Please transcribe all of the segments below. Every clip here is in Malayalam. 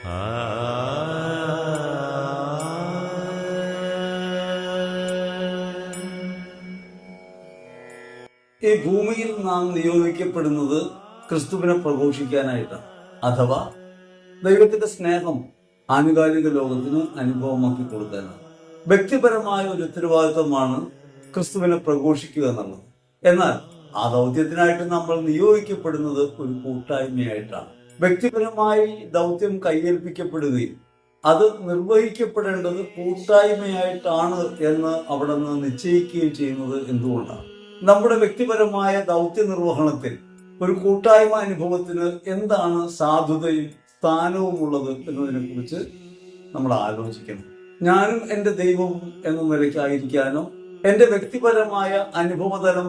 ഈ ഭൂമിയിൽ നാം നിയോഗിക്കപ്പെടുന്നത് ക്രിസ്തുവിനെ പ്രഘോഷിക്കാനായിട്ടാണ്. അഥവാ ദൈവത്തിന്റെ സ്നേഹം ആനുകാലിക ലോകത്തിന് അനുഭവമാക്കി കൊടുക്കാനാണ്. വ്യക്തിപരമായ ഒരു ഉത്തരവാദിത്വമാണ് ക്രിസ്തുവിനെ പ്രഘോഷിക്കുക എന്നുള്ളത്. എന്നാൽ ആ ദൗത്യത്തിനായിട്ട് നമ്മൾ നിയോഗിക്കപ്പെടുന്നത് ഒരു കൂട്ടായ്മയായിട്ടാണ്. വ്യക്തിപരമായി ദൗത്യം കൈയേൽപ്പിക്കപ്പെടുകയും അത് നിർവഹിക്കപ്പെടേണ്ടത് കൂട്ടായ്മയായിട്ടാണ് എന്ന് അവിടെ നിന്ന് നിശ്ചയിക്കുകയും ചെയ്യുന്നത് എന്തുകൊണ്ടാണ്? നമ്മുടെ വ്യക്തിപരമായ ദൗത്യ നിർവഹണത്തിൽ ഒരു കൂട്ടായ്മ അനുഭവത്തിന് എന്താണ് സാധുതയും സ്ഥാനവും ഉള്ളത് എന്നതിനെ കുറിച്ച് നമ്മൾ ആലോചിക്കണം. ഞാനും എൻ്റെ ദൈവവും എന്ന നിലയ്ക്കായിരിക്കാനോ എൻ്റെ വ്യക്തിപരമായ അനുഭവതലം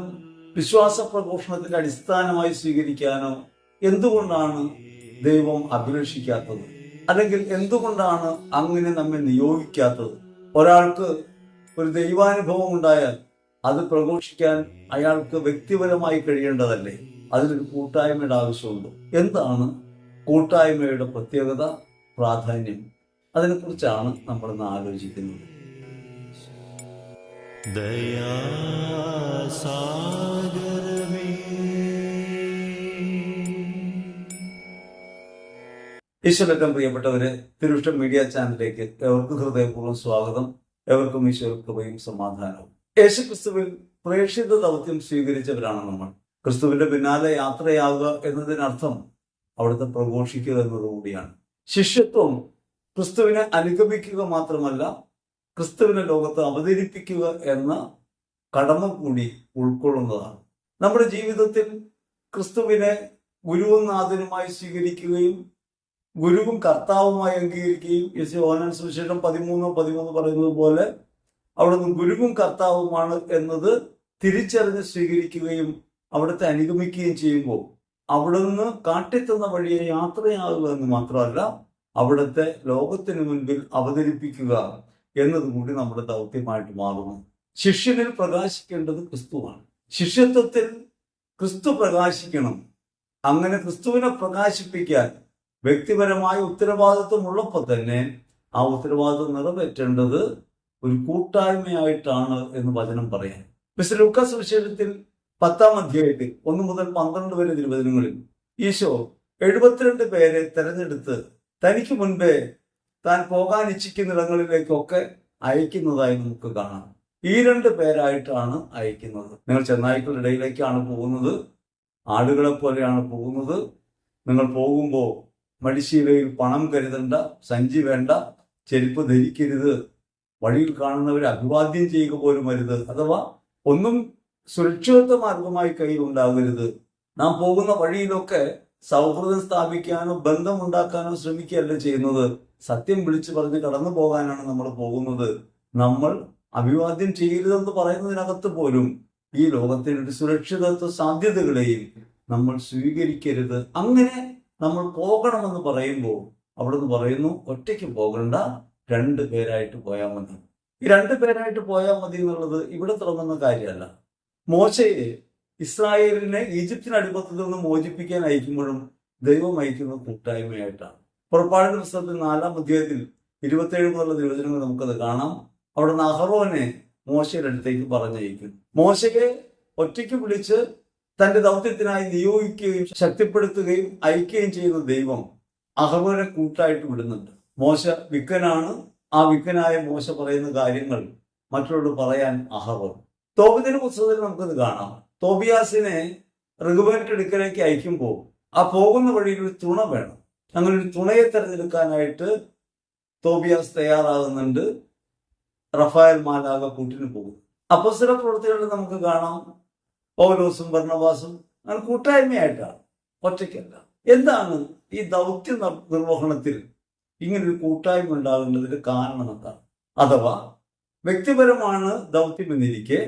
വിശ്വാസ പ്രഘോഷണത്തിന്റെ അടിസ്ഥാനമായി സ്വീകരിക്കാനോ എന്തുകൊണ്ടാണ് ദൈവം അഭിലഷിക്കാത്തത്? അല്ലെങ്കിൽ എന്തുകൊണ്ടാണ് അങ്ങനെ നമ്മെ നിയോഗിക്കാത്തത്? ഒരാൾക്ക് ഒരു ദൈവാനുഭവം ഉണ്ടായാൽ അത് പ്രഘോഷിക്കാൻ അയാൾക്ക് വ്യക്തിപരമായി കഴിയേണ്ടതല്ലേ? അതിനൊരു കൂട്ടായ്മയുടെ ആവശ്യമുണ്ട്. എന്താണ് കൂട്ടായ്മയുടെ പ്രത്യേകത, പ്രാധാന്യം? അതിനെക്കുറിച്ചാണ് നമ്മൾ ഇന്ന് ആലോചിക്കുന്നത്. ഈശ്വരക്കം പ്രിയപ്പെട്ടവരെ, തിരുവിഷ്ടം മീഡിയ ചാനലിലേക്ക് ഏവർക്കും ഹൃദയപൂർവ്വം സ്വാഗതം. ഏവർക്കും ഈശ്വരകൃപയും സമാധാനവും. യേശുക്രിസ്തുവിൽ പ്രേക്ഷിത ദൗത്യം സ്വീകരിച്ചവരാണ് നമ്മൾ. ക്രിസ്തുവിന്റെ പിന്നാലെ യാത്രയാകുക എന്നതിനർത്ഥം അവിടുത്തെ പ്രഘോഷിക്കുക എന്നതുകൂടിയാണ്. ശിഷ്യത്വം ക്രിസ്തുവിനെ അനുഗമിക്കുക മാത്രമല്ല, ക്രിസ്തുവിനെ ലോകത്ത് അവതരിപ്പിക്കുക എന്ന കടമ കൂടി ഉൾക്കൊള്ളുന്നതാണ്. നമ്മുടെ ജീവിതത്തിൽ ക്രിസ്തുവിനെ ഗുരുവും നാഥനുമായി സ്വീകരിക്കുകയും ഗുരുവും കർത്താവുമായി അംഗീകരിക്കുകയും യോഹന്നാൻ സുവിശേഷം 13:13 പറയുന്നത് പോലെ അവിടുന്ന് ഗുരുവും കർത്താവുമാണ് എന്നത് തിരിച്ചറിഞ്ഞ് സ്വീകരിക്കുകയും അവിടുത്തെ അനുഗമിക്കുകയും ചെയ്യുമ്പോൾ അവിടുന്ന് കാട്ടിത്തന്ന വഴിയെ യാത്രയാകുക എന്ന് മാത്രമല്ല, അവിടുത്തെ ലോകത്തിന് മുൻപിൽ അവതരിപ്പിക്കുക എന്നതുകൂടി നമ്മുടെ ദൗത്യമായിട്ട് മാറുന്നു. ശിഷ്യനിൽ പ്രകാശിക്കേണ്ടത് ക്രിസ്തുവാണ്. ശിഷ്യത്വത്തിൽ ക്രിസ്തു പ്രകാശിക്കണം. അങ്ങനെ ക്രിസ്തുവിനെ പ്രകാശിപ്പിക്കാൻ വ്യക്തിപരമായ ഉത്തരവാദിത്വം ഉള്ളപ്പോൾ തന്നെ ആ ഉത്തരവാദിത്വം നിറവേറ്റേണ്ടത് ഒരു കൂട്ടായ്മയായിട്ടാണ് എന്ന് വചനം പറയാൻ. മിസ്റ്റർ ലൂക്കാസ് വിശേഷത്തിൽ 10-ാം അധ്യായത്തിൽ 1 മുതൽ 12 വരെ തിരുവചനങ്ങളിൽ ഈശോ 72 പേരെ തെരഞ്ഞെടുത്ത് തനിക്ക് മുൻപേ താൻ പോകാൻ ഇച്ഛിക്കുന്നിടങ്ങളിലേക്കൊക്കെ അയക്കുന്നതായി നമുക്ക് കാണാം. ഈ 2 പേരായിട്ടാണ് അയക്കുന്നത്. നിങ്ങൾ ചെന്നായ്ക്കളുടെ ഇടയിലേക്കാണ് പോകുന്നത്, ആടുകളെ പോലെയാണ് പോകുന്നത്. നിങ്ങൾ പോകുമ്പോൾ മടിശീലയിൽ പണം കരുതണ്ട, സഞ്ചി വേണ്ട, ചെരുപ്പ് ധരിക്കരുത്, വഴിയിൽ കാണുന്നവരെ അഭിവാദ്യം ചെയ്യുക പോലും അരുത്. അഥവാ ഒന്നും സുരക്ഷിതത്വ മാർഗമായി കയ്യിലുണ്ടാകരുത്. നാം പോകുന്ന വഴിയിലൊക്കെ സൗഹൃദം സ്ഥാപിക്കാനോ ബന്ധമുണ്ടാക്കാനോ ശ്രമിക്കുകയല്ല ചെയ്യുന്നത്. സത്യം വിളിച്ചു പറഞ്ഞ് കടന്നു പോകാനാണ് നമ്മൾ പോകുന്നത്. നമ്മൾ അഭിവാദ്യം ചെയ്യരുതെന്ന് പറയുന്നതിനകത്ത് പോലും ഈ ലോകത്തിനൊരു സുരക്ഷിതത്വ സാധ്യതകളെയും നമ്മൾ സ്വീകരിക്കരുത്. അങ്ങനെ നമ്മൾ പോകണമെന്ന് പറയുമ്പോൾ അവിടുന്ന് പറയുന്നു, ഒറ്റയ്ക്ക് പോകണ്ട, 2 പേരായിട്ട് പോയാൽ മതി. ഈ 2 പേരായിട്ട് പോയാൽ മതി എന്നുള്ളത് ഇവിടെ തുടങ്ങുന്ന കാര്യമല്ല. മോശയെ ഇസ്രായേലിനെ ഈജിപ്തിന് അടിമത്തത്തിൽ നിന്ന് മോചിപ്പിക്കാൻ അയക്കുമ്പോഴും ദൈവം അയക്കുന്ന കൂട്ടായ്മയായിട്ടാണ്. പുറപ്പാടിന്റെ പുസ്തകത്തിൽ 4-ാം അധ്യായത്തിൽ 27 മുതലുള്ള തിരുവചനങ്ങൾ നമുക്കത് കാണാം. അവിടെ നിന്ന് അഹറോനെ മോശയുടെ അടുത്തേക്ക് പറഞ്ഞയക്കും. മോശയെ ഒറ്റയ്ക്ക് വിളിച്ച് തന്റെ ദൗത്യത്തിനായി നിയോഗിക്കുകയും ശക്തിപ്പെടുത്തുകയും അയക്കുകയും ചെയ്യുന്ന ദൈവം അഹറോനെ കൂട്ടായിട്ട് വിടുന്നുണ്ട്. മോശ വിക്കനാണ്. ആ വിക്കനായ മോശ പറയുന്ന കാര്യങ്ങൾ മറ്റുള്ളവരോട് പറയാൻ അഹറോൻ. തോബിത്തിന്റെ പുസ്തകത്തിൽ നമുക്കത് കാണാം. തോബിയാസിനെ റെഗുബേന്റെ അടുക്കലേക്ക് അയക്കുമ്പോൾ ആ പോകുന്ന വഴിയിൽ ഒരു തുണ വേണം. അങ്ങനെ ഒരു തുണയെ തെരഞ്ഞെടുക്കാനായിട്ട് തോബിയാസ് തയ്യാറാകുന്നുണ്ട്. റഫായൽ മാലാഖ കൂട്ടിന് പോകും. അപ്പോസ്തല പ്രവൃത്തികളിൽ നമുക്ക് കാണാം പൗലോസും ബർന്നബാസും അങ്ങനെ കൂട്ടായ്മയായിട്ടാണ്, ഒറ്റയ്ക്കല്ല. എന്താണ് ഈ ദൗത്യ നിർവഹണത്തിൽ ഇങ്ങനൊരു കൂട്ടായ്മ ഉണ്ടാകുന്നതിന്റെ കാരണം എന്താണ്? അഥവാ വ്യക്തിപരമാണ് ദൗത്യം എന്നിരിക്കെ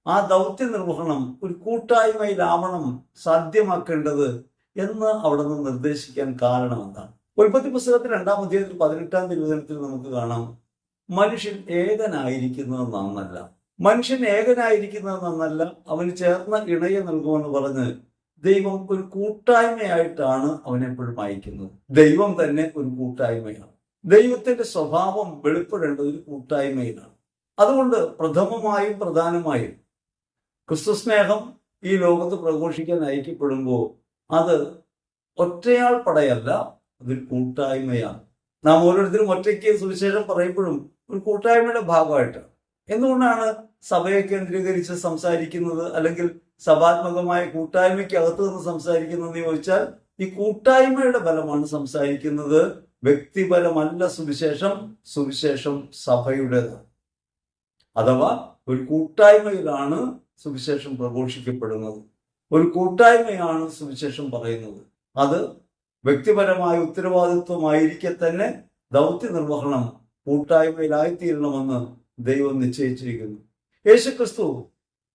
ആ ദൗത്യ നിർവഹണം ഒരു കൂട്ടായ്മയിലാവണം സാധ്യമാക്കേണ്ടത് എന്ന് അവിടെ നിന്ന് നിർദ്ദേശിക്കാൻ കാരണം എന്താണ്? ഉൽപ്പത്തി പുസ്തകത്തിൽ 2-ാം അധ്യായത്തിൽ 18-ാം തിരുവചനത്തിൽ നമുക്ക് കാണാം, മനുഷ്യൻ ഏകനായിരിക്കുന്നത് നന്നല്ല. മനുഷ്യൻ ഏകനായിരിക്കുന്നത് നന്നല്ല, അവന് ചേർന്ന ഇണയെ നൽകുമെന്ന് പറഞ്ഞ് ദൈവം ഒരു കൂട്ടായ്മയായിട്ടാണ് അവനെപ്പോഴും അയക്കുന്നത്. ദൈവം തന്നെ ഒരു കൂട്ടായ്മയാണ്. ദൈവത്തിന്റെ സ്വഭാവം വെളിപ്പെടേണ്ടത് ഒരു കൂട്ടായ്മയിലാണ്. അതുകൊണ്ട് പ്രഥമമായും പ്രധാനമായും ക്രിസ്തുസ്നേഹം ഈ ലോകത്ത് പ്രഘോഷിക്കാൻ അയക്കപ്പെടുമ്പോൾ അത് ഒറ്റയാൾ പടയല്ല, അതൊരു കൂട്ടായ്മയാണ്. നാം ഓരോരുത്തരും ഒറ്റയ്ക്ക് സുവിശേഷം പറയുമ്പോഴും ഒരു കൂട്ടായ്മയുടെ ഭാഗമായിട്ടാണ്. എന്തുകൊണ്ടാണ് സഭയെ കേന്ദ്രീകരിച്ച് സംസാരിക്കുന്നത്, അല്ലെങ്കിൽ സഭാത്മകമായ കൂട്ടായ്മയ്ക്കകത്ത് നിന്ന് സംസാരിക്കുന്നതെന്ന് ചോദിച്ചാൽ ഈ കൂട്ടായ്മയുടെ ബലമാണ് സംസാരിക്കുന്നത്. വ്യക്തിപരമല്ല സുവിശേഷം, സുവിശേഷം സഭയുടേതാണ്. അഥവാ ഒരു കൂട്ടായ്മയിലാണ് സുവിശേഷം പ്രഘോഷിക്കപ്പെടുന്നത്, ഒരു കൂട്ടായ്മയാണ് സുവിശേഷം പറയുന്നത്. അത് വ്യക്തിപരമായ ഉത്തരവാദിത്വമായിരിക്കെ തന്നെ ദൗത്യ നിർവഹണം കൂട്ടായ്മയിലായിത്തീരണമെന്ന് ദൈവം നിശ്ചയിച്ചിരിക്കുന്നു. യേശുക്രിസ്തു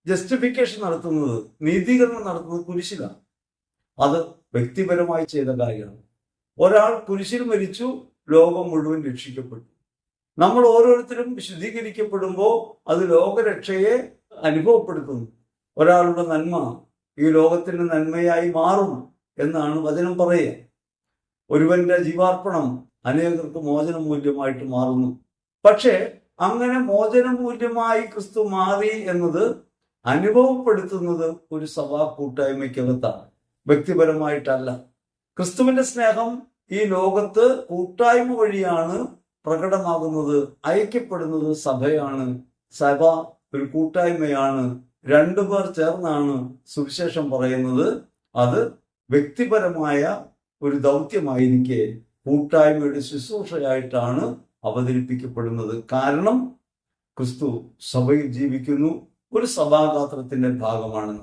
ജസ്റ്റിഫിക്കേഷൻ നടത്തുന്നത്, നീതീകരണം നടത്തുന്നത് കുരിശിലാണ്. അത് വ്യക്തിപരമായി ചെയ്ത കാര്യമാണ്. ഒരാൾ കുരിശിൽ മരിച്ചു, ലോകം മുഴുവൻ രക്ഷിക്കപ്പെട്ടു. നമ്മൾ ഓരോരുത്തരും വിശുദ്ധീകരിക്കപ്പെടുമ്പോൾ അത് ലോകരക്ഷയെ അനുഭവപ്പെടുത്തുന്നു. ഒരാളുടെ നന്മ ഈ ലോകത്തിന്റെ നന്മയായി മാറും എന്നാണ് വചനം പറയുക. ഒരുവന്റെ ജീവാർപ്പണം അനേകർക്ക് മോചനമൂല്യമായിട്ട് മാറുന്നു. പക്ഷേ അങ്ങനെ മോചനമൂല്യമായി ക്രിസ്തു മാറി എന്നത് അനുഭവപ്പെടുത്തുന്നത് ഒരു സഭാ കൂട്ടായ്മയ്ക്കകത്താണ്, വ്യക്തിപരമായിട്ടല്ല. ക്രിസ്തുവിന്റെ സ്നേഹം ഈ ലോകത്ത് കൂട്ടായ്മ വഴിയാണ് പ്രകടമാകുന്നത്. അയക്കപ്പെടുന്നത് സഭയാണ്. സഭ ഒരു കൂട്ടായ്മയാണ്. രണ്ടുപേർ ചേർന്നാണ് സുവിശേഷം പറയുന്നത്. അത് വ്യക്തിപരമായ ഒരു ദൗത്യമായിരിക്കെ കൂട്ടായ്മയുടെ ശുശ്രൂഷയായിട്ടാണ് അവതരിപ്പിക്കപ്പെടുന്നത്. കാരണം ക്രിസ്തു സഭയിൽ ജീവിക്കുന്നു, ഒരു സഭാഗാത്രത്തിന്റെ ഭാഗമാണ്.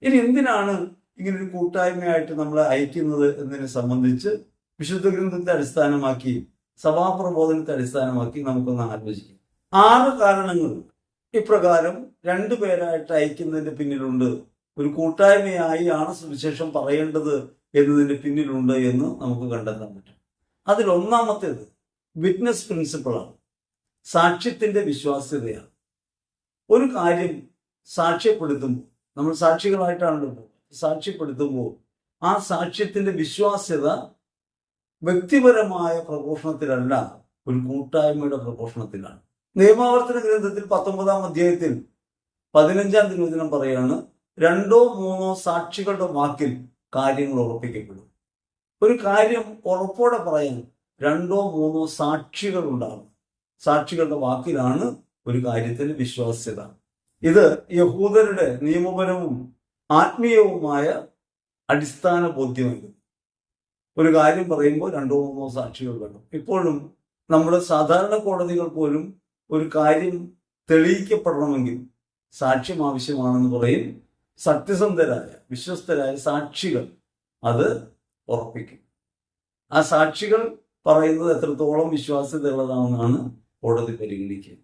ഇനി എന്തിനാണ് ഇങ്ങനൊരു കൂട്ടായ്മയായിട്ട് നമ്മളെ അയക്കുന്നത് എന്നതിനെ സംബന്ധിച്ച് വിശുദ്ധ ഗ്രന്ഥത്തെ അടിസ്ഥാനമാക്കി, സഭാപ്രബോധനത്തെ അടിസ്ഥാനമാക്കി നമുക്കൊന്ന് ആലോചിക്കാം. 6 കാരണങ്ങൾ ഇപ്രകാരം രണ്ടുപേരായിട്ട് അയക്കുന്നതിന്റെ പിന്നിലുണ്ട്. ഒരു കൂട്ടായ്മയായി ആണ് സുവിശേഷം പറയേണ്ടത് എന്നതിന്റെ പിന്നിലുണ്ട് എന്ന് നമുക്ക് കണ്ടെത്താൻ പറ്റും. അതിൽ ഒന്നാമത്തേത് വിറ്റ്നസ് പ്രിൻസിപ്പിളാണ്, സാക്ഷ്യത്തിന്റെ വിശ്വാസ്യതയാണ്. ഒരു കാര്യം സാക്ഷ്യപ്പെടുത്തുമ്പോൾ, നമ്മൾ സാക്ഷികളായിട്ടാണല്ലോ സാക്ഷ്യപ്പെടുത്തുമ്പോൾ, ആ സാക്ഷ്യത്തിന്റെ വിശ്വാസ്യത വ്യക്തിപരമായ പ്രഘോഷണത്തിലല്ല, ഒരു കൂട്ടായ്മയുടെ പ്രഘോഷണത്തിലാണ്. നിയമാവർത്തന ഗ്രന്ഥത്തിൽ 19-ാം അധ്യായത്തിൽ 15-ാം തിരുവചനം പറയാണ്, 2 or 3 സാക്ഷികളുടെ വാക്കിൽ കാര്യങ്ങൾ ഉറപ്പിക്കപ്പെടും. ഒരു കാര്യം ഉറപ്പോടെ പറയാൻ 2 or 3 സാക്ഷികൾ ഉണ്ടാകും. സാക്ഷികളുടെ വാക്കിലാണ് ഒരു കാര്യത്തിന് വിശ്വാസ്യത. ഇത് യഹൂദരുടെ നിയമപരവും ആത്മീയവുമായ അടിസ്ഥാന ബോധ്യമായിരുന്നു. ഒരു കാര്യം പറയുമ്പോൾ 2 or 3 സാക്ഷികൾ വേണം. ഇപ്പോഴും നമ്മുടെ സാധാരണ കോടതികൾ പോലും ഒരു കാര്യം തെളിയിക്കപ്പെടണമെങ്കിൽ സാക്ഷ്യം ആവശ്യമാണെന്ന് പറയും. സത്യസന്ധരായ വിശ്വസ്തരായ സാക്ഷികൾ അത് ഉറപ്പിക്കും. ആ സാക്ഷികൾ പറയുന്നത് എത്രത്തോളം വിശ്വാസ്യതയുള്ളതാണെന്നാണ് കോടതി പരിഗണിക്കുക.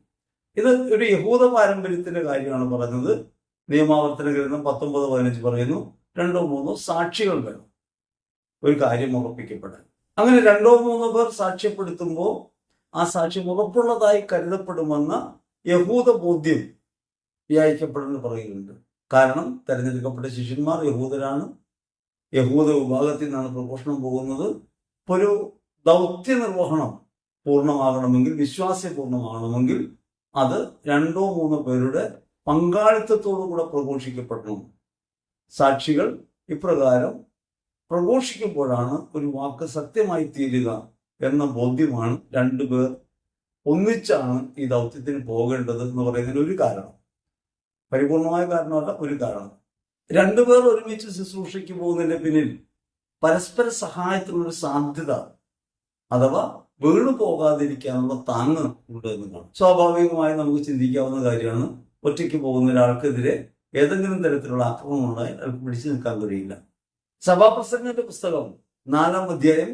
ഇത് ഒരു യഹൂദ പാരമ്പര്യത്തിന്റെ കാര്യമാണ് പറഞ്ഞത്. നിയമാവർത്തന ഗ്രന്ഥം 19:15 പറയുന്നു, 2 or 3 സാക്ഷികൾ വേണം ഒരു കാര്യം ഉറപ്പിക്കപ്പെടാൻ. അങ്ങനെ 2 or 3 പേർ സാക്ഷ്യപ്പെടുത്തുമ്പോൾ ആ സാക്ഷ്യം ഉറപ്പുള്ളതായി കരുതപ്പെടുമെന്ന യഹൂദ ബോധ്യം ഈ അയക്കപ്പെടൽ പറയുന്നുണ്ട്. കാരണം തെരഞ്ഞെടുക്കപ്പെട്ട ശിഷ്യന്മാർ യഹൂദരാണ്, യഹൂദ വിഭാഗത്തിൽ നിന്നാണ് പ്രഘോഷണം പോകുന്നത്. ഒരു ദൗത്യ നിർവഹണം പൂർണ്ണമാകണമെങ്കിൽ, വിശ്വാസ്യപൂർണ്ണമാകണമെങ്കിൽ അത് 2 or 3 പേരുടെ പങ്കാളിത്തത്തോടുകൂടെ പ്രഘോഷിക്കപ്പെടണം. സാക്ഷികൾ ഇപ്രകാരം പ്രഘോഷിക്കുമ്പോഴാണ് ഒരു വാക്ക് സത്യമായി തീരുക എന്ന ബോധ്യമാണ് 2 പേർ ഒന്നിച്ചാണ് ഈ ദൗത്യത്തിന് പോകേണ്ടത് എന്ന് പറയുന്നതിന് ഒരു കാരണം. പരിപൂർണമായ കാരണമല്ല, ഒരു കാരണം. 2 പേർ ഒരുമിച്ച് ശുശ്രൂഷയ്ക്ക് പോകുന്നതിന്റെ പിന്നിൽ പരസ്പര സഹായത്തിനുള്ള സാധ്യത, അഥവാ വീണു പോകാതിരിക്കാനുള്ള താങ്ങ് ഉണ്ട് എന്നതാണ്. സ്വാഭാവികമായി നമുക്ക് ചിന്തിക്കാവുന്ന കാര്യമാണ്, ഒറ്റയ്ക്ക് പോകുന്ന ഒരാൾക്കെതിരെ ഏതെങ്കിലും തരത്തിലുള്ള ആക്രമണം ഉണ്ടായാൽ അവർക്ക് പിടിച്ചു നിൽക്കാൻ കഴിയില്ല. സഭാപ്രസംഗത്തിന്റെ പുസ്തകം 4-ാം അധ്യായം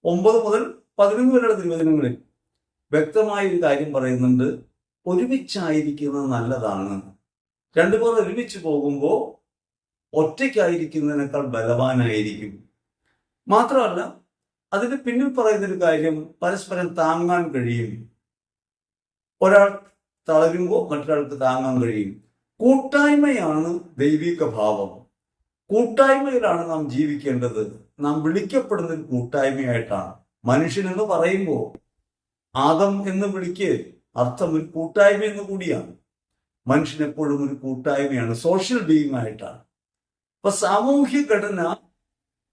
9 മുതൽ 11 വരെയുള്ള തിരുവചനങ്ങളിൽ വ്യക്തമായ ഒരു കാര്യം പറയുന്നുണ്ട്. ഒരുമിച്ചായിരിക്കുന്നത് നല്ലതാണ്. 2 പേർ ഒരുമിച്ച് പോകുമ്പോൾ ഒറ്റയ്ക്കായിരിക്കുന്നതിനേക്കാൾ ബലവാനായിരിക്കും. മാത്രമല്ല, അതിന് പിന്നിൽ പറയുന്നൊരു കാര്യം, പരസ്പരം താങ്ങാൻ കഴിയും. ഒരാൾ തളരുമ്പോൾ മറ്റൊരാൾക്ക് താങ്ങാൻ കഴിയും. കൂട്ടായ്മയാണ് ദൈവിക ഭാവം. കൂട്ടായ്മയിലാണ് നാം ജീവിക്കേണ്ടത്. നാം വിളിക്കപ്പെടുന്ന ഒരു കൂട്ടായ്മയായിട്ടാണ്. മനുഷ്യൻ എന്ന് പറയുമ്പോൾ ആദം എന്ന് വിളിക്ക് അർത്ഥം ഒരു കൂട്ടായ്മ എന്ന് കൂടിയാണ്. മനുഷ്യൻ എപ്പോഴും ഒരു കൂട്ടായ്മയാണ്, സോഷ്യൽ ബീയിങ് ആയിട്ടാണ്. അപ്പൊ സാമൂഹ്യ ഘടന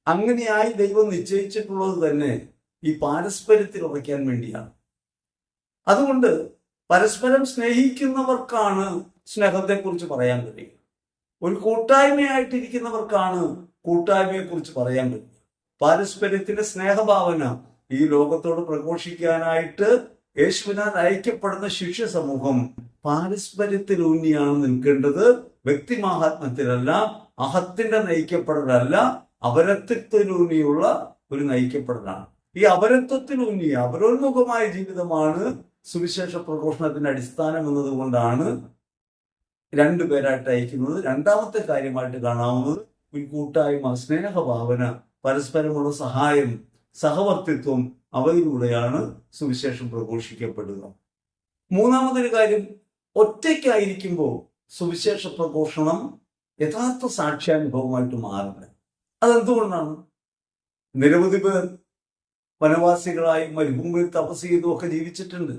അങ്ങനെയായി ദൈവം നിശ്ചയിച്ചിട്ടുള്ളത് തന്നെ ഈ പാരസ്പര്യത്തിൽ ഉറയ്ക്കാൻ വേണ്ടിയാണ്. അതുകൊണ്ട് പരസ്പരം സ്നേഹിക്കുന്നവർക്കാണ് സ്നേഹത്തെക്കുറിച്ച് പറയാൻ കഴിയുക. ഒരു കൂട്ടായ്മയായിട്ടിരിക്കുന്നവർക്കാണ് കൂട്ടായ്മയെക്കുറിച്ച് പറയാൻ കഴിയുക. പാരസ്പര്യത്തിന്റെ സ്നേഹഭാവന ഈ ലോകത്തോട് പ്രഘോഷിക്കാനായിട്ട് യേശുവിനാൽ അയക്കപ്പെടുന്ന ശിഷ്യ സമൂഹം പാരസ്പര്യത്തിലൂന്നിയാണ് നിൽക്കേണ്ടത്. വ്യക്തിമാഹാത്മ്യത്തിലല്ല, അഹത്തിന്റെ നയിക്കപ്പെടലല്ല, അപരത്വത്തിലൂന്നിയുള്ള ഒരു നയിക്കപ്പെടലാണ്. ഈ അപരത്വത്തിലൂന്നിയ അപരോന്മുഖമായ ജീവിതമാണ് സുവിശേഷ പ്രഘോഷണത്തിന്റെ അടിസ്ഥാനം എന്നതുകൊണ്ടാണ് രണ്ടുപേരായിട്ട് അയക്കുന്നത്. രണ്ടാമത്തെ കാര്യമായിട്ട് കാണാവുന്നത് ഒരു കൂട്ടായ്മ, സ്നേഹഭാവന, പരസ്പരമുള്ള സഹായം, സഹവർത്തിത്വം, അവയിലൂടെയാണ് സുവിശേഷം പ്രഘോഷിക്കപ്പെടുക. മൂന്നാമതൊരു കാര്യം, ഒറ്റയ്ക്കായിരിക്കുമ്പോൾ സുവിശേഷ പ്രഘോഷണം യഥാർത്ഥ സാക്ഷ്യാനുഭവമായിട്ട് മാറുന്നത്. അതെന്തുകൊണ്ടാണ്? നിരവധി പേർ വനവാസികളായി മരുഭൂമിയിൽ തപസ് ചെയ്തും ഒക്കെ ജീവിച്ചിട്ടുണ്ട്.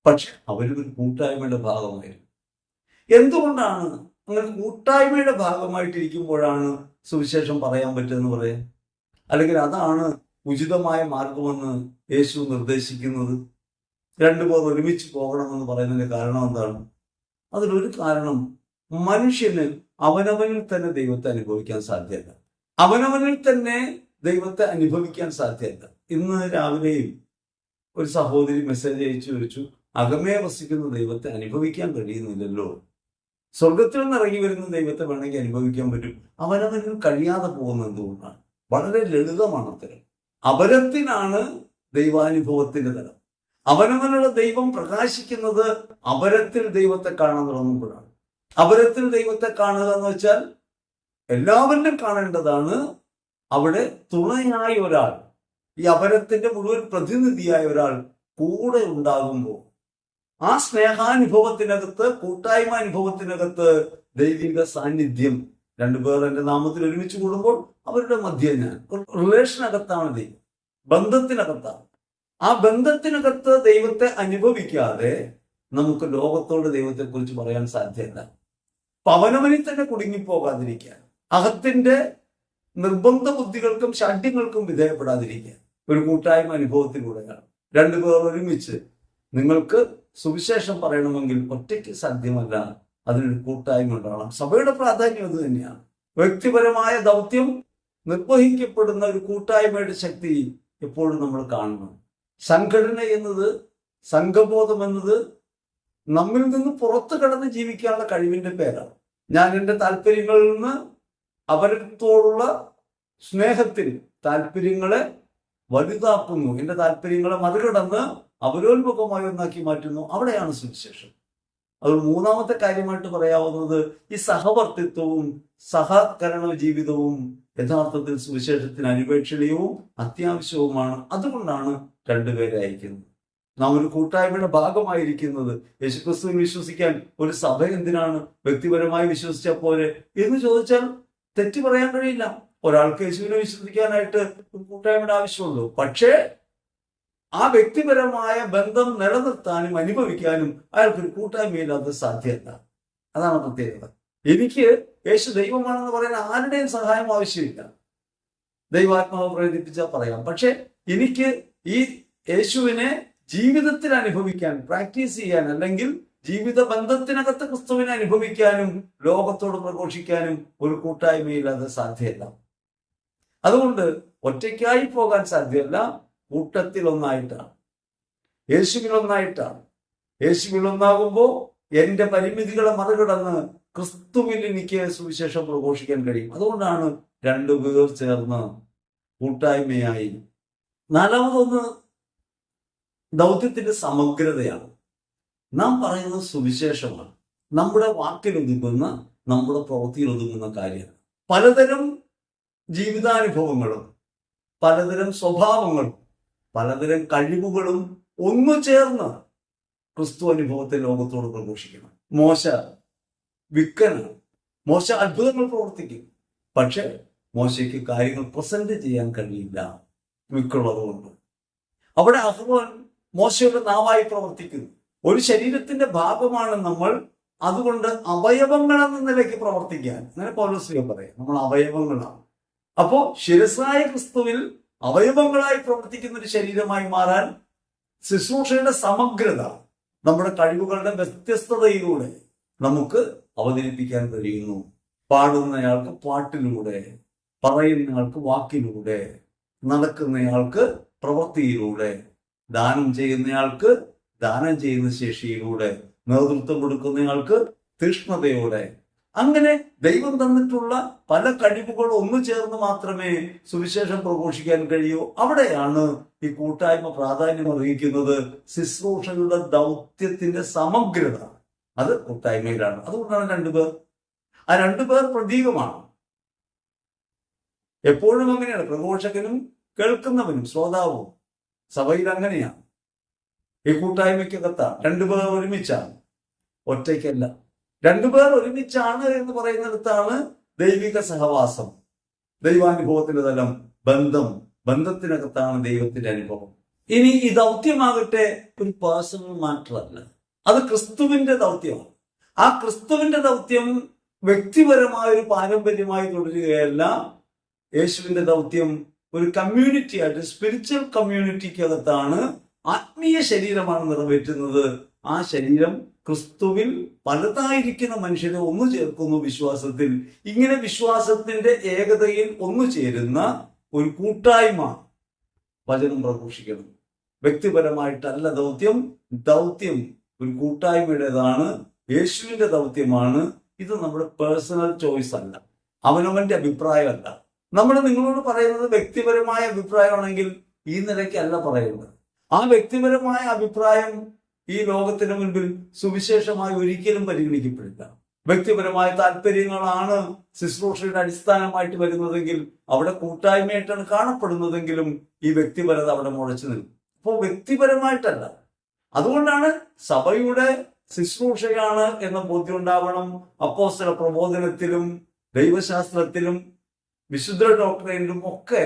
പക്ഷെ അവരൊരു കൂട്ടായ്മയുടെ ഭാഗമായിരുന്നു. എന്തുകൊണ്ടാണ് അങ്ങനെ കൂട്ടായ്മയുടെ ഭാഗമായിട്ടിരിക്കുമ്പോഴാണ് സുവിശേഷം പറയാൻ പറ്റുമെന്ന് പറയാം? അല്ലെങ്കിൽ അതാണ് ഉചിതമായ മാർഗമെന്ന് യേശു നിർദ്ദേശിക്കുന്നത്? രണ്ടുപേർ ഒരുമിച്ച് പോകണമെന്ന് പറയുന്നതിന്റെ കാരണം എന്താണ്? അതിലൊരു കാരണം, മനുഷ്യന് അവനവനിൽ തന്നെ ദൈവത്തെ അനുഭവിക്കാൻ സാധ്യമല്ല. അവനവനിൽ തന്നെ ദൈവത്തെ അനുഭവിക്കാൻ സാധ്യമല്ല. ഇന്ന് രാവിലെയും ഒരു സഹോദരി മെസ്സേജ് അയച്ചു ചോദിച്ചു, അകമേ വസിക്കുന്ന ദൈവത്തെ അനുഭവിക്കാൻ കഴിയുന്നില്ലല്ലോ. സ്വർഗത്തിൽ നിന്ന് ഇറങ്ങി വരുന്ന ദൈവത്തെ വേണമെങ്കിൽ അനുഭവിക്കാൻ പറ്റും, അവനവനിൽ കഴിയാതെ പോകുന്നത് എന്തുകൊണ്ടാണ്? വളരെ ലളിതമാണ് അത്തരം. അപരത്തിനാണ് ദൈവാനുഭവത്തിന്റെ തലം. അവനവനുള്ള ദൈവം പ്രകാശിക്കുന്നത് അപരത്തിൽ ദൈവത്തെ കാണാൻ തുടങ്ങുമ്പോഴാണ്. അപരത്തിൽ ദൈവത്തെ കാണുക എന്ന് വെച്ചാൽ എല്ലാവരിലും കാണേണ്ടതാണ്. അവിടെ തുണയായ ഒരാൾ, ഈ അപരത്തിന്റെ മുഴുവൻ പ്രതിനിധിയായ ഒരാൾ കൂടെ ഉണ്ടാകുമ്പോൾ ആ സ്നേഹാനുഭവത്തിനകത്ത്, കൂട്ടായ്മ അനുഭവത്തിനകത്ത് ദൈവിക സാന്നിധ്യം, രണ്ടുപേർ എൻ്റെ നാമത്തിൽ ഒരുമിച്ച് കൂടുമ്പോൾ അവരുടെ മധ്യം ഞാൻ, റിലേഷനകത്താണ് ദൈവം, ബന്ധത്തിനകത്താണ്. ആ ബന്ധത്തിനകത്ത് ദൈവത്തെ അനുഭവിക്കാതെ നമുക്ക് ലോകത്തോട് ദൈവത്തെക്കുറിച്ച് പറയാൻ സാധ്യമല്ല. അവനവനിൽ തന്നെ കുടുങ്ങിപ്പോകാതിരിക്കാൻ, അകത്തിന്റെ നിർബന്ധ ബുദ്ധികൾക്കും ഷാഠ്യങ്ങൾക്കും വിധേയപ്പെടാതിരിക്കാൻ ഒരു കൂട്ടായ്മ അനുഭവത്തിലൂടെയാണ്. രണ്ടുപേർ ഒരുമിച്ച്, നിങ്ങൾക്ക് സുവിശേഷം പറയണമെങ്കിൽ ഒറ്റയ്ക്ക് സാധ്യമല്ല, അതിനൊരു കൂട്ടായ്മ ഉണ്ടാകണം. സഭയുടെ പ്രാധാന്യം അത് തന്നെയാണ്. വ്യക്തിപരമായ ദൗത്യം നിർവഹിക്കപ്പെടുന്ന ഒരു കൂട്ടായ്മയുടെ ശക്തി എപ്പോഴും നമ്മൾ കാണണം. സംഘടന എന്നത്, സംഘബോധം എന്നത് നമ്മിൽ നിന്ന് പുറത്തു കടന്ന് ജീവിക്കാനുള്ള കഴിവിന്റെ പേരാണ്. ഞാൻ എൻ്റെ താല്പര്യങ്ങളിൽ നിന്ന് അവരത്തോടുള്ള സ്നേഹത്തിൽ താല്പര്യങ്ങളെ വലുതാക്കുന്നു, എൻ്റെ താല്പര്യങ്ങളെ മറികടന്ന് അവരോന്മുഖമായി ഒന്നാക്കി മാറ്റുന്നു. അവിടെയാണ് സുവിശേഷം. അത് മൂന്നാമത്തെ കാര്യമായിട്ട് പറയാവുന്നത്, ഈ സഹവർത്തിത്വവും സഹകരണ ജീവിതവും യഥാർത്ഥത്തിൽ സുവിശേഷത്തിന് അനിപേക്ഷണീയവും അത്യാവശ്യവുമാണ്. അതുകൊണ്ടാണ് രണ്ടുപേരെ അയക്കുന്നത്. നാം ഒരു കൂട്ടായ്മയുടെ ഭാഗമായിരിക്കുന്നത്. യേശുക്രിസ്തുവിൽ വിശ്വസിക്കാൻ ഒരു സഭ എന്തിനാണ്? വ്യക്തിപരമായി വിശ്വസിച്ചാൽ പോരെ എന്ന് ചോദിച്ചാൽ തെറ്റ് പറയാൻ കഴിയില്ല. ഒരാൾക്ക് യേശുവിനെ വിശ്വസിക്കാനായിട്ട് ഒരു കൂട്ടായ്മയുടെ ആവശ്യമുള്ളൂ. പക്ഷേ ആ വ്യക്തിപരമായ ബന്ധം നിലനിർത്താനും അനുഭവിക്കാനും അയാൾക്കൊരു കൂട്ടായ്മയില്ലാതെ സാധ്യമല്ല. അതാണ് പ്രത്യേകത. എനിക്ക് യേശു ദൈവമാണെന്ന് പറയാൻ ആരുടെയും സഹായം ആവശ്യമില്ല. ദൈവാത്മാവ് പ്രേരിപ്പിച്ചാൽ പറയാം. പക്ഷെ എനിക്ക് ഈ യേശുവിനെ ജീവിതത്തിൽ അനുഭവിക്കാൻ, പ്രാക്ടീസ് ചെയ്യാൻ, അല്ലെങ്കിൽ ജീവിത ബന്ധത്തിനകത്ത് ക്രിസ്തുവിനെ അനുഭവിക്കാനും ലോകത്തോട് പ്രഘോഷിക്കാനും ഒരു കൂട്ടായ്മയില്ലാതെ സാധ്യമല്ല. അതുകൊണ്ട് ഒറ്റയ്ക്കായി പോകാൻ സാധ്യമല്ല, കൂട്ടത്തിൽ ഒന്നായിട്ടാണ്, യേശുവിൽ ഒന്നായിട്ടാണ്. യേശുവിൽ ഒന്നാകുമ്പോൾ എൻ്റെ പരിമിതികളെ മറികടന്ന് ക്രിസ്തുവിൽ എനിക്ക് സുവിശേഷം പ്രഘോഷിക്കാൻ കഴിയും. അതുകൊണ്ടാണ് രണ്ടുപേർ ചേർന്ന് കൂട്ടായ്മയായി. നാലാമതൊന്ന് ദൗത്യത്തിന്റെ സമഗ്രതയാണ്. നാം പറയുന്നത് സുവിശേഷമാണ്. നമ്മുടെ വാക്കിലൊതുങ്ങുന്ന, നമ്മുടെ പ്രവൃത്തിയിലൊതുങ്ങുന്ന കാര്യമാണ്. പലതരം ജീവിതാനുഭവങ്ങളും പലതരം സ്വഭാവങ്ങളും പലതരം കഴിവുകളും ഒന്നു ചേർന്ന് ക്രിസ്തു അനുഭവത്തെ ലോകത്തോട് പ്രഘോഷിക്കണം. മോശ വിക്കനാണ്. മോശ അത്ഭുതങ്ങൾ പ്രവർത്തിക്കും. പക്ഷെ മോശയ്ക്ക് കാര്യങ്ങൾ പ്രസന്റ് ചെയ്യാൻ കഴിയില്ല, മിക്കുള്ളതുകൊണ്ട്. അവിടെ അഹ്റോൻ മോശയുടെ നാവായി പ്രവർത്തിക്കുന്നു. ഒരു ശരീരത്തിന്റെ ഭാഗമാണ് നമ്മൾ, അതുകൊണ്ട് അവയവങ്ങൾ എന്ന നിലയ്ക്ക് പ്രവർത്തിക്കാൻ, അങ്ങനെ പൗലോസ് പറയാം, നമ്മൾ അവയവങ്ങളാണ്. അപ്പോ ശിരസായ ക്രിസ്തുവിൽ അവയവങ്ങളായി പ്രവർത്തിക്കുന്ന ഒരു ശരീരമായി മാറാൻ ശുശ്രൂഷയുടെ സമഗ്രത, നമ്മുടെ കഴിവുകളുടെ വ്യത്യസ്തതയിലൂടെ നമുക്ക് അവതരിപ്പിക്കാൻ കഴിയുന്നു. പാടുന്നയാൾക്ക് പാട്ടിലൂടെ, പറയുന്നയാൾക്ക് വാക്കിലൂടെ, നടക്കുന്നയാൾക്ക് പ്രവൃത്തിയിലൂടെ, ദാനം ചെയ്യുന്നയാൾക്ക് ദാനം ചെയ്യുന്ന ശേഷിയിലൂടെ, നേതൃത്വം കൊടുക്കുന്നയാൾക്ക് തീഷ്ണതയോടെ. അങ്ങനെ ദൈവം തന്നിട്ടുള്ള പല കഴിവുകൾ ഒന്നു ചേർന്ന് മാത്രമേ സുവിശേഷം പ്രഘോഷിക്കാൻ കഴിയൂ. അവിടെയാണ് ഈ കൂട്ടായ്മ പ്രാധാന്യം അറിയിക്കുന്നത്. ശുശ്രൂഷകളുടെ ദൗത്യത്തിന്റെ സമഗ്രത അത് കൂട്ടായ്മയിലാണ്. അതുകൊണ്ടാണ് രണ്ടുപേർ. ആ രണ്ടുപേർ പ്രതീകമാണ്. എപ്പോഴും അങ്ങനെയാണ്, പ്രഘോഷകനും കേൾക്കുന്നവനും ശ്രോതാവും. സഭയിൽ അങ്ങനെയാണ്. ഈ കൂട്ടായ്മയ്ക്കകത്താണ്. രണ്ടുപേർ ഒരുമിച്ചാണ്, ഒറ്റയ്ക്കല്ല. രണ്ടുപേർ ഒരുമിച്ചാണ് എന്ന് പറയുന്നിടത്താണ് ദൈവിക സഹവാസം, ദൈവാനുഭവത്തിന്റെ തലം, ബന്ധത്തിനകത്താണ് ദൈവത്തിന്റെ അനുഭവം. ഇനി ഈ ദൗത്യമാകട്ടെ ഒരു പേഴ്സണൽ മാറ്റർ അല്ല, അത് ക്രിസ്തുവിന്റെ ദൗത്യമാണ്. ആ ക്രിസ്തുവിന്റെ ദൗത്യം വ്യക്തിപരമായ ഒരു പാരമ്പര്യമായി തുടരുകയല്ല. യേശുവിന്റെ ദൗത്യം ഒരു കമ്മ്യൂണിറ്റി ആയിട്ട്, സ്പിരിച്വൽ കമ്മ്യൂണിറ്റിക്കകത്താണ്, ആത്മീയ ശരീരമാണ് നിറവേറ്റുന്നത്. ആ ശരീരം ക്രിസ്തുവിൽ പലതായിരിക്കുന്ന മനുഷ്യരെ ഒന്നു ചേർക്കുന്നു വിശ്വാസത്തിൽ. ഇങ്ങനെ വിശ്വാസത്തിന്റെ ഏകതയിൽ ഒന്നു ചേരുന്ന ഒരു കൂട്ടായ്മ വചനം പ്രഘോഷിക്കണം. വ്യക്തിപരമായിട്ടല്ല ദൗത്യം ഒരു കൂട്ടായ്മയുടേതാണ്, യേശുവിന്റെ ദൗത്യമാണ്. ഇത് നമ്മുടെ പേഴ്സണൽ ചോയ്സ് അല്ല, അവനവന്റെ അഭിപ്രായമല്ല. നമ്മൾ നിങ്ങളോട് പറയുന്നത് വ്യക്തിപരമായ അഭിപ്രായമാണെങ്കിൽ ഈ നിലയ്ക്കല്ല പറയുന്നത്. ആ വ്യക്തിപരമായ അഭിപ്രായം ഈ ലോകത്തിന് മുൻപിൽ സുവിശേഷമായി ഒരിക്കലും പരിഗണിക്കപ്പെടില്ല. വ്യക്തിപരമായ താല്പര്യങ്ങളാണ് ശുശ്രൂഷയുടെ അടിസ്ഥാനമായിട്ട് വരുന്നതെങ്കിൽ, അവിടെ കൂട്ടായ്മയായിട്ടാണ് കാണപ്പെടുന്നതെങ്കിലും ഈ വ്യക്തിപരത അവിടെ മുളച്ചു നിൽക്കും. അപ്പോൾ വ്യക്തിപരമായിട്ടല്ല. അതുകൊണ്ടാണ് സഭയുടെ ശുശ്രൂഷയാണ് എന്ന ബോധ്യം ഉണ്ടാവണം. അപ്പോസ്തല പ്രബോധനത്തിലും ദൈവശാസ്ത്രത്തിലും വിശുദ്ധ ഡോക്ടറിലും ഒക്കെ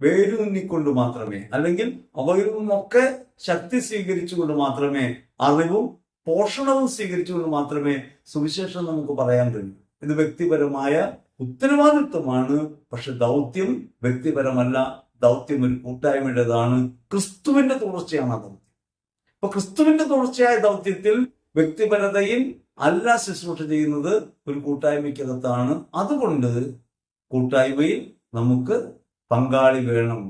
വേരൂന്നിക്കൊണ്ട് മാത്രമേ, അല്ലെങ്കിൽ അവയിൽ നിന്നൊക്കെ ശക്തി സ്വീകരിച്ചുകൊണ്ട് മാത്രമേ, അറിവും പോഷണവും സ്വീകരിച്ചുകൊണ്ട് മാത്രമേ സുവിശേഷം നമുക്ക് പറയാൻ കഴിയൂ. ഇത് വ്യക്തിപരമായ ഉത്തരവാദിത്വമാണ്. പക്ഷെ ദൗത്യം വ്യക്തിപരമല്ല, ദൗത്യം ഒരു കൂട്ടായ്മയുടേതാണ്. ക്രിസ്തുവിന്റെ തുടർച്ചയാണ് ആ ദൗത്യം. അപ്പൊ ക്രിസ്തുവിന്റെ തുടർച്ചയായ ദൗത്യത്തിൽ വ്യക്തിപരതയിൽ അല്ല ശുശ്രൂഷ ചെയ്യുന്നത്, ഒരു കൂട്ടായ്മയ്ക്കകത്താണ്. അതുകൊണ്ട് കൂട്ടായ്മയിൽ നമുക്ക് പങ്കാളി വേണം,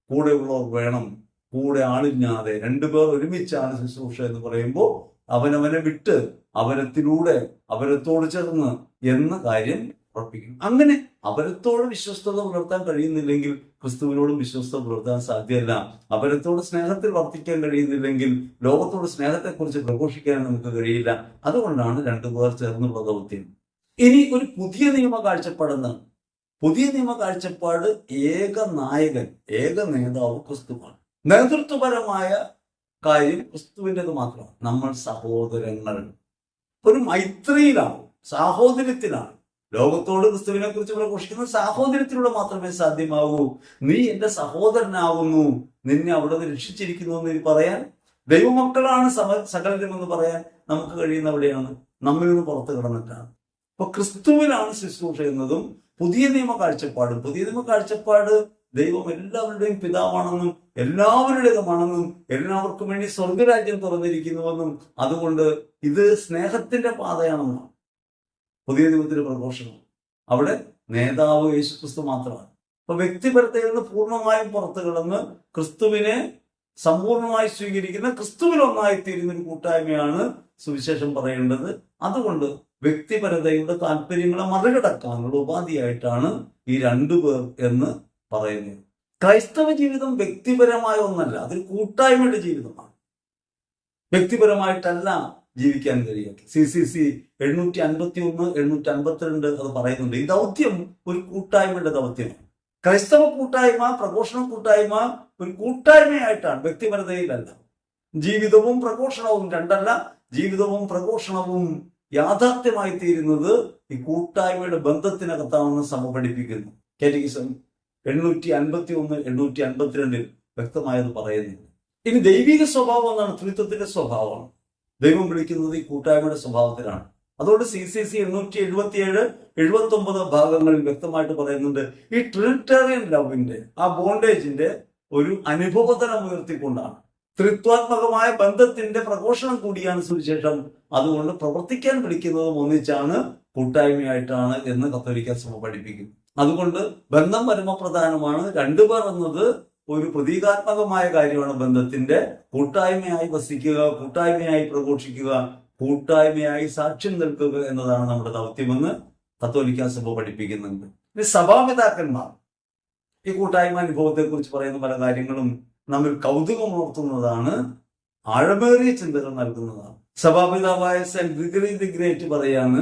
കൂടെയുള്ളവർ വേണം. കൂടെ ആളില്ലാതെ രണ്ടുപേർ ഒരുമിച്ചാണ് ശുശ്രൂഷ എന്ന് പറയുമ്പോൾ അവനവനെ വിട്ട് അവരത്തിലൂടെ അവരത്തോട് ചേർന്ന് എന്ന കാര്യം ഉറപ്പിക്കണം. അങ്ങനെ അവരത്തോട് വിശ്വസ്തത പുലർത്താൻ കഴിയുന്നില്ലെങ്കിൽ ക്രിസ്തുവിനോടും വിശ്വസ്തത പുലർത്താൻ സാധ്യമല്ല. അവരത്തോട് സ്നേഹത്തിൽ വർത്തിക്കാൻ കഴിയുന്നില്ലെങ്കിൽ ലോകത്തോട് സ്നേഹത്തെക്കുറിച്ച് പ്രഘോഷിക്കാൻ നമുക്ക് കഴിയില്ല. അതുകൊണ്ടാണ് രണ്ടുപേർ ചേർന്നുള്ള ദൗത്യം. ഇനി ഒരു പുതിയ നിയമ കാഴ്ചപ്പാടെന്നാണ്. പുതിയ നിയമ കാഴ്ചപ്പാട് ഏക നായകൻ, ഏക നേതാവ് ക്രിസ്തുവാണ്. നേതൃത്വപരമായ കാര്യം ക്രിസ്തുവിൻ്റെത് മാത്രമാണ്. നമ്മൾ സഹോദരങ്ങൾ, ഒരു മൈത്രിയിലാണ്, സാഹോദര്യത്തിലാണ്. ലോകത്തോട് ക്രിസ്തുവിനെ കുറിച്ച് പ്രഘോഷിക്കുന്നത് സാഹോദര്യത്തിലൂടെ മാത്രമേ സാധ്യമാകൂ. നീ എന്റെ സഹോദരനാകുന്നു, നിന്നെ അവിടെ നിന്ന് രക്ഷിച്ചിരിക്കുന്നു എന്ന് പറയാൻ, ദൈവമക്കളാണ് സകലരുമെന്ന് പറയാൻ നമുക്ക് കഴിയുന്ന എവിടെയാണ്? നമ്മിൽ നിന്ന് പുറത്ത് കിടന്നിട്ടാണ്. അപ്പൊ ക്രിസ്തുവിലാണ് ശുശ്രൂഷ എന്നതും പുതിയ നിയമ കാഴ്ചപ്പാടും. പുതിയ നിയമ കാഴ്ചപ്പാട് ദൈവം എല്ലാവരുടെയും പിതാവാണെന്നും എല്ലാവരുടേതുമാണെന്നും എല്ലാവർക്കും വേണ്ടി സ്വർഗരാജ്യം തുറന്നിരിക്കുന്നുവെന്നും അതുകൊണ്ട് ഇത് സ്നേഹത്തിന്റെ പാതയാണെന്നാണ് പുതിയ നിയമത്തിന്റെ പ്രഘോഷണം. അവിടെ നേതാവ് യേശുക്രിസ്തു മാത്രമാണ്. അപ്പൊ വ്യക്തിപരതയിൽ നിന്ന് പൂർണ്ണമായും പുറത്തു കിടന്ന് ക്രിസ്തുവിനെ സമ്പൂർണമായി സ്വീകരിക്കുന്ന, ക്രിസ്തുവിൽ ഒന്നായിത്തീരുന്ന ഒരു കൂട്ടായ്മയാണ് സുവിശേഷം പറയേണ്ടത്. അതുകൊണ്ട് വ്യക്തിപരതയുടെ താല്പര്യങ്ങളെ മറികടക്കാനുള്ള ഉപാധിയായിട്ടാണ് ഈ രണ്ടുപേർ എന്ന് പറയുന്നത്. ക്രൈസ്തവ ജീവിതം വ്യക്തിപരമായ ഒന്നല്ല, അതൊരു കൂട്ടായ്മയുടെ ജീവിതമാണ്. വ്യക്തിപരമായിട്ടല്ല ജീവിക്കാൻ കഴിയും. CCC 751, 752 അത് പറയുന്നുണ്ട്. ഈ ദൗത്യം ഒരു കൂട്ടായ്മയുടെ ദൗത്യമാണ്. ക്രൈസ്തവ കൂട്ടായ്മ, പ്രഘോഷണ കൂട്ടായ്മ ഒരു കൂട്ടായ്മയായിട്ടാണ്, വ്യക്തിപരതയിലല്ല. ജീവിതവും പ്രഘോഷണവും രണ്ടല്ല. ജീവിതവും പ്രഘോഷണവും യാഥാർത്ഥ്യമായി തീരുന്നത് ഈ കൂട്ടായ്മയുടെ ബന്ധത്തിനകത്താണെന്ന് സഭ പഠിപ്പിക്കുന്നു. കാറ്റഗിസം 851 852 വ്യക്തമായത് പറയുന്നു. ഇനി ദൈവിക സ്വഭാവം എന്നാണ്, ത്രിത്വത്തിന്റെ സ്വഭാവമാണ്. ദൈവം വിളിക്കുന്നത് ഈ കൂട്ടായ്മയുടെ സ്വഭാവത്തിലാണ്. അതുകൊണ്ട് CCC 877 79 ഭാഗങ്ങളിൽ വ്യക്തമായിട്ട് പറയുന്നുണ്ട്, ഈ ട്രിനിറ്റേറിയൻ ലവിന്റെ ആ ബോണ്ടേജിന്റെ ഒരു അനുഭവതലം ഉയർത്തിക്കൊണ്ടാണ്. ത്രിത്വാത്മകമായ ബന്ധത്തിന്റെ പ്രഘോഷണം കൂടിയാണ് സുവിശേഷം. അതുകൊണ്ട് പ്രവർത്തിക്കാൻ വിളിക്കുന്നതും ഒന്നിച്ചാണ്, കൂട്ടായ്മയായിട്ടാണ് എന്ന് കത്തോലിക്ക സഭ പഠിപ്പിക്കുന്നു. അതുകൊണ്ട് ബന്ധം പരമപ്രധാനമാണ്. രണ്ടുപേർ എന്നത് ഒരു പ്രതീകാത്മകമായ കാര്യമാണ്. ബന്ധത്തിന്റെ കൂട്ടായ്മയായി വസിക്കുക, കൂട്ടായ്മയായി പ്രഘോഷിക്കുക, കൂട്ടായ്മയായി സാക്ഷ്യം നിൽക്കുക എന്നതാണ് നമ്മുടെ ദൗത്യമെന്ന് കത്തോലിക്ക സഭ പഠിപ്പിക്കുന്നുണ്ട്. ഇനി സഭാപിതാക്കന്മാർ ഈ കൂട്ടായ്മ അനുഭവത്തെ കുറിച്ച് പറയുന്ന പല കാര്യങ്ങളും നമ്മിൽ കൗതുകമുണർത്തുന്നതാണ്, ആഴമേറിയ ചിന്തകൾ നൽകുന്നതാണ്. സഭാപിതാവായ സെന്റ് ഗ്രിഗറി ദി ഗ്രേറ്റ് പറയാണ്,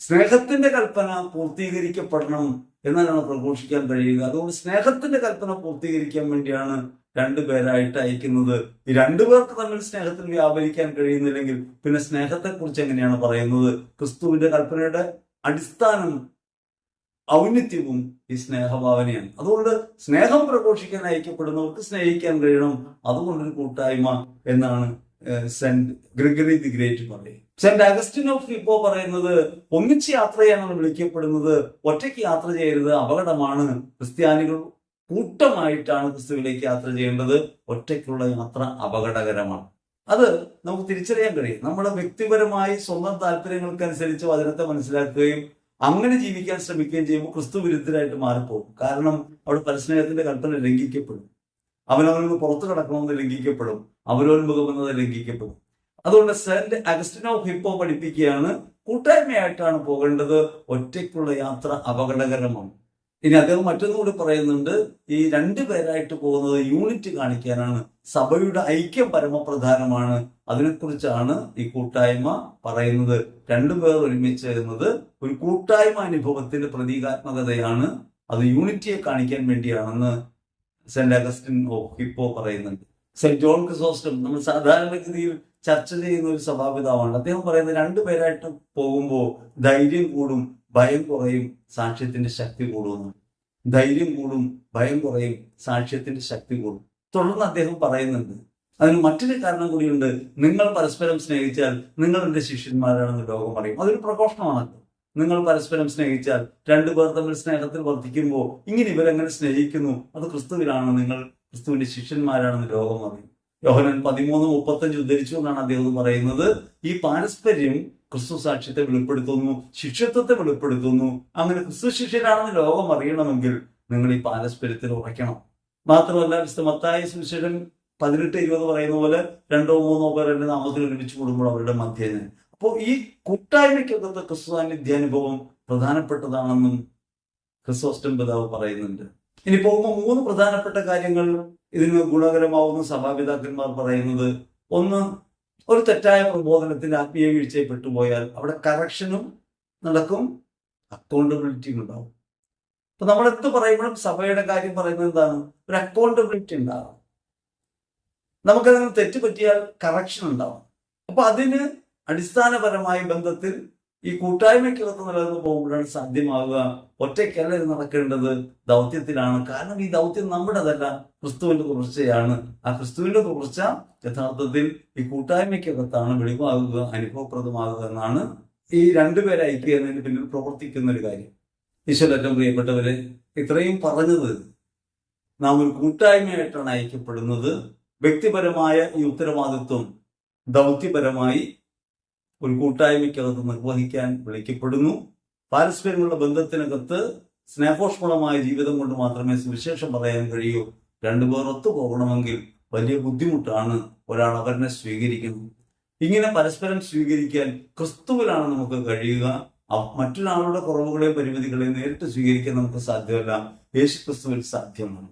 സ്നേഹത്തിന്റെ കൽപ്പന പൂർത്തീകരിക്കപ്പെടണം എന്നാലാണ് പ്രഘോഷിക്കാൻ കഴിയുക. അതുകൊണ്ട് സ്നേഹത്തിന്റെ കൽപ്പന പൂർത്തീകരിക്കാൻ വേണ്ടിയാണ് രണ്ടുപേരായിട്ട് അയക്കുന്നത്. ഈ രണ്ടുപേർക്ക് തമ്മിൽ സ്നേഹത്തിൽ വ്യാപരിക്കാൻ കഴിയുന്നില്ലെങ്കിൽ പിന്നെ സ്നേഹത്തെ കുറിച്ച് എങ്ങനെയാണ് പറയുന്നത്? ക്രിസ്തുവിന്റെ കൽപ്പനയുടെ അടിസ്ഥാനം ഔന്നിത്യവും ഈ സ്നേഹഭാവനയാണ്. അതുകൊണ്ട് സ്നേഹം പ്രഘോഷിക്കാൻ അയക്കപ്പെടുന്നവർക്ക് സ്നേഹിക്കാൻ കഴിയണം. അതുകൊണ്ടൊരു കൂട്ടായ്മ എന്നാണ് സെന്റ് ഗ്രിഗറി ദി ഗ്രേറ്റ് പറയും. സെന്റ് അഗസ്റ്റിൻ ഓഫ് ഹിപ്പോ പറയുന്നത്, ഒന്നിച്ച് യാത്ര ചെയ്യാനാണ് വിളിക്കപ്പെടുന്നത്, ഒറ്റയ്ക്ക് യാത്ര ചെയ്യരുത്, അപകടമാണ്. ക്രിസ്ത്യാനികൾ കൂട്ടമായിട്ടാണ് ക്രിസ്തുവിലേക്ക് യാത്ര ചെയ്യേണ്ടത്, ഒറ്റയ്ക്കുള്ള യാത്ര അപകടകരമാണ്. അത് നമുക്ക് തിരിച്ചറിയാൻ കഴിയും. നമ്മുടെ വ്യക്തിപരമായി സ്വന്തം താല്പര്യങ്ങൾക്കനുസരിച്ച് വചനത്തെ മനസ്സിലാക്കുകയും അങ്ങനെ ജീവിക്കാൻ ശ്രമിക്കുകയും ചെയ്യുമ്പോൾ ക്രിസ്തു വിരുദ്ധരായിട്ട് മാറിപ്പോകും. കാരണം അവിടെ പരസ്നേഹത്തിന്റെ കൽപ്പന ലംഘിക്കപ്പെടും. അവനവന് പുറത്തു കിടക്കണമെന്ന് ലംഘിക്കപ്പെടും, അവരോന്മുഖം എന്നത് ലംഘിക്കപ്പെടും. അതുകൊണ്ട് സെന്റ് അഗസ്റ്റിൻ ഓഫ് ഹിപ്പോ പഠിപ്പിക്കുകയാണ്, കൂട്ടായ്മയായിട്ടാണ് പോകേണ്ടത്, ഒറ്റയ്ക്കുള്ള യാത്ര അപകടകരമാണ്. ഇനി അദ്ദേഹം മറ്റൊന്നുകൂടി പറയുന്നുണ്ട്, ഈ രണ്ടുപേരായിട്ട് പോകുന്നത് യൂണിറ്റ് കാണിക്കാനാണ്, സഭയുടെ ഐക്യം പരമപ്രധാനമാണ്. അതിനെക്കുറിച്ചാണ് ഈ കൂട്ടായ്മ പറയുന്നത്. രണ്ടുപേർ ഒരുമിച്ച് എന്നത് ഒരു കൂട്ടായ്മ അനുഭവത്തിന്റെ പ്രതീകാത്മകതയാണ്, അത് യൂണിറ്റിയെ കാണിക്കാൻ വേണ്ടിയാണെന്ന് സെന്റ് അഗസ്റ്റിൻ ഓഫ് ഹിപ്പോ പറയുന്നുണ്ട്. സെന്റ് ജോൺ ക്രിസോസ്റ്റം നമ്മൾ സാധാരണഗതിയിൽ ചർച്ച ചെയ്യുന്ന ഒരു സഭാപിതാവാണ്. അദ്ദേഹം പറയുന്നത്, രണ്ടുപേരായിട്ട് പോകുമ്പോൾ ധൈര്യം കൂടും, ഭയം കുറയും, സാക്ഷ്യത്തിന്റെ ശക്തി കൂടുന്നു. ധൈര്യം കൂടും, ഭയം കുറയും, സാക്ഷ്യത്തിന്റെ ശക്തി കൂടും. തുടർന്ന് അദ്ദേഹം പറയുന്നുണ്ട്, അതിന് മറ്റൊരു കാരണം കൂടിയുണ്ട്, നിങ്ങൾ പരസ്പരം സ്നേഹിച്ചാൽ നിങ്ങൾ എന്റെ ശിഷ്യന്മാരാണെന്ന് ലോകം അറിയും. അതൊരു പ്രഘോഷണമാണല്ലോ. നിങ്ങൾ പരസ്പരം സ്നേഹിച്ചാൽ, രണ്ടുപേർ തമ്മിൽ സ്നേഹത്തിൽ വർദ്ധിക്കുമ്പോൾ ഇങ്ങനെ ഇവരെങ്ങനെ സ്നേഹിക്കുന്നു, അത് ക്രിസ്തുവിലാണ്, നിങ്ങൾ ക്രിസ്തുവിന്റെ ശിഷ്യന്മാരാണെന്ന് ലോകം അറിയും. യോഹന്നാൻ 13:35 ഉദ്ധരിച്ചു എന്നാണ് അദ്ദേഹം പറയുന്നത്. ഈ പാരസ്പര്യം ക്രിസ്തു സാക്ഷ്യത്തെ വെളിപ്പെടുത്തുന്നു, ശിഷ്യത്വത്തെ വെളിപ്പെടുത്തുന്നു. അങ്ങനെ ക്രിസ്തു ശിഷ്യരാണെന്ന് ലോകം അറിയണമെങ്കിൽ നിങ്ങൾ ഈ പാരസ്പര്യത്തിൽ ഉറയ്ക്കണം. മാത്രമല്ല വിശുദ്ധ മത്തായി സുവിശേഷം 18:20 പറയുന്ന പോലെ 2 or 3 പേർ എന്റെ നാമത്തിൽ ഒരുമിച്ച് കൂടുമ്പോൾ അവരുടെ മധ്യേന. അപ്പോൾ ഈ കൂട്ടായ്മയ്ക്കകത്ത് ക്രിസ്തു സാന്നിധ്യാനുഭവം പ്രധാനപ്പെട്ടതാണെന്നും ക്രിസോസ്റ്റം പിതാവ് പറയുന്നുണ്ട്. ഇനി പോകുമ്പോൾ 3 പ്രധാനപ്പെട്ട കാര്യങ്ങൾ ഇതിന് ഗുണകരമാവുന്ന സഭാപിതാക്കന്മാർ പറയുന്നത്. ഒന്ന്, ഒരു തെറ്റായ പ്രബോധനത്തിന്റെ ആത്മീയ വീഴ്ചയിൽ പെട്ടുപോയാൽ അവിടെ കറക്ഷനും നടക്കും, അക്കൗണ്ടബിലിറ്റിയും ഉണ്ടാവും. അപ്പൊ നമ്മൾ എന്ത് പറയുമ്പോഴും സഭയുടെ കാര്യം പറയുന്നത് എന്താണ്? ഒരു അക്കൗണ്ടബിലിറ്റി ഉണ്ടാവും. നമുക്കതിന് തെറ്റ് പറ്റിയാൽ കറക്ഷൻ ഉണ്ടാവും. അപ്പൊ അതിന് അടിസ്ഥാനപരമായ ബന്ധത്തിൽ ഈ കൂട്ടായ്മയ്ക്കകത്ത് നിലനിന്ന് പോകുമ്പോഴാണ് സാധ്യമാവുക. ഒറ്റയ്ക്കല്ല ഇത് നടക്കേണ്ടത്, ദൗത്യത്തിലാണ്. കാരണം ഈ ദൗത്യം നമ്മുടേതല്ല, ക്രിസ്തുവിന്റെ തുടർച്ചയാണ്. ആ ക്രിസ്തുവിന്റെ തുടർച്ച യഥാർത്ഥത്തിൽ ഈ കൂട്ടായ്മയ്ക്കകത്താണ് വെളിവാകുക, അനുഭവപ്രദമാകുക എന്നാണ് ഈ രണ്ടുപേരെ ഐക്യം എന്നതിന് പിന്നിൽ പ്രവർത്തിക്കുന്ന ഒരു കാര്യം. ഈശ്വരറ്റം പ്രിയപ്പെട്ടവരെ, ഇത്രയും പറഞ്ഞത് നാം ഒരു കൂട്ടായ്മയായിട്ടാണ് ഐക്യപ്പെടുന്നത്. വ്യക്തിപരമായ ഈ ഉത്തരവാദിത്വം ദൗത്യപരമായി ഒരു കൂട്ടായ്മയ്ക്കകത്ത് നിർവഹിക്കാൻ വിളിക്കപ്പെടുന്നു. പാരസ്പര്യമുള്ള ബന്ധത്തിനകത്ത് സ്നേഹോഷ്മളമായ ജീവിതം കൊണ്ട് മാത്രമേ സുവിശേഷം പറയാൻ കഴിയൂ. രണ്ടുപേർ ഒത്തുപോകണമെങ്കിൽ വലിയ ബുദ്ധിമുട്ടാണ്. ഒരാൾ അവരെ സ്വീകരിക്കണം. ഇങ്ങനെ പരസ്പരം സ്വീകരിക്കാൻ ക്രിസ്തുവിലാണ് നമുക്ക് കഴിയുക. മറ്റൊരാളുടെ കുറവുകളെയും പരിമിതികളെയും നേരിട്ട് സ്വീകരിക്കാൻ നമുക്ക് സാധ്യമല്ല, യേശു ക്രിസ്തുവിൽ സാധ്യമാണ്.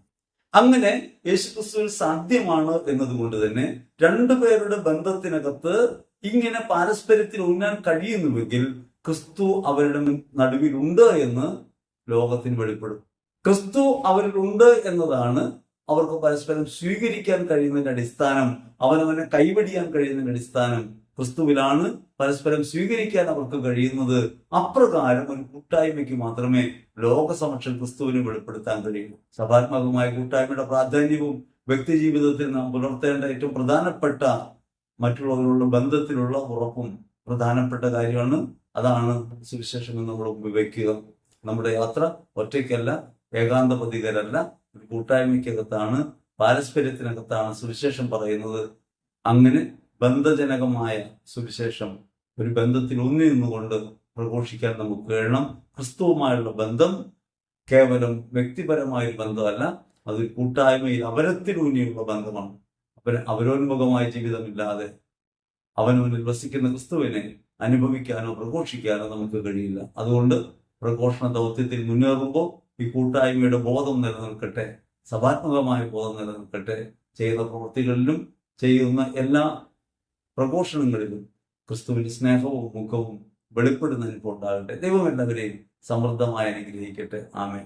അങ്ങനെ യേശുക്രിസ്തുവിൽ സാധ്യമാണ് എന്നതുകൊണ്ട് തന്നെ രണ്ടുപേരുടെ ബന്ധത്തിനകത്ത് ഇങ്ങനെ പാരസ്പര്യത്തിൽ ഉണ്ണാൻ കഴിയുന്നുവെങ്കിൽ ക്രിസ്തു അവരുടെ നടുവിലുണ്ട് എന്ന് ലോകത്തിന് വെളിപ്പെടും. ക്രിസ്തു അവരിലുണ്ട് എന്നതാണ് അവർക്ക് പരസ്പരം സ്വീകരിക്കാൻ കഴിയുന്നതിന്റെ അടിസ്ഥാനം, അവനവനെ കൈവടിയാൻ കഴിയുന്നതിന്റെ അടിസ്ഥാനം. ക്രിസ്തുവിലാണ് പരസ്പരം സ്വീകരിക്കാൻ അവർക്ക് കഴിയുന്നത്. അപ്രകാരം ഒരു കൂട്ടായ്മയ്ക്ക് മാത്രമേ ലോകസമക്ഷം ക്രിസ്തുവിനെ വെളിപ്പെടുത്താൻ കഴിയൂ. സഭാത്മകമായ കൂട്ടായ്മയുടെ പ്രാധാന്യവും വ്യക്തി ജീവിതത്തിൽ നാം പുലർത്തേണ്ട ഏറ്റവും പ്രധാനപ്പെട്ട മറ്റുള്ളവരുടെ ബന്ധത്തിലുള്ള ഉറപ്പും പ്രധാനപ്പെട്ട കാര്യമാണ്. അതാണ് സുവിശേഷം എന്ന് നമ്മൾ ഉപയോഗിക്കുക. നമ്മുടെ യാത്ര ഒറ്റയ്ക്കല്ല, ഏകാന്തപതികരല്ല, ഒരു കൂട്ടായ്മയ്ക്കകത്താണ്, പാരസ്പര്യത്തിനകത്താണ് സുവിശേഷം പറയുന്നത്. അങ്ങനെ ബന്ധജനകമായ സുവിശേഷം ഒരു ബന്ധത്തിൽ ഊന്നി നിന്നുകൊണ്ട് പ്രഘോഷിക്കാൻ നമുക്ക് കഴിയണം. ക്രിസ്തുവുമായുള്ള ബന്ധം കേവലം വ്യക്തിപരമായൊരു ബന്ധമല്ല, അത് കൂട്ടായ്മയിൽ അവരത്തിലൂന്നിയുള്ള ബന്ധമാണ്. അവരോന്മുഖമായ ജീവിതമില്ലാതെ അവനവനിൽ വസിക്കുന്ന ക്രിസ്തുവിനെ അനുഭവിക്കാനോ പ്രഘോഷിക്കാനോ നമുക്ക് കഴിയില്ല. അതുകൊണ്ട് പ്രഘോഷണ ദൗത്യത്തിൽ മുന്നേറുമ്പോൾ ഈ കൂട്ടായ്മയുടെ ബോധം നിലനിൽക്കട്ടെ, സഭാത്മകമായ ബോധം നിലനിൽക്കട്ടെ. ചെയ്യുന്ന പ്രവൃത്തികളിലും ചെയ്യുന്ന എല്ലാ പ്രഘോഷണങ്ങളിലും ക്രിസ്തുവിന്റെ സ്നേഹവും മുഖവും വെളിപ്പെടുന്നതിന് ഉണ്ടാകട്ടെ. ദൈവം എല്ലാവരെയും സമൃദ്ധമായി അനുഗ്രഹിക്കട്ടെ. ആമേൻ.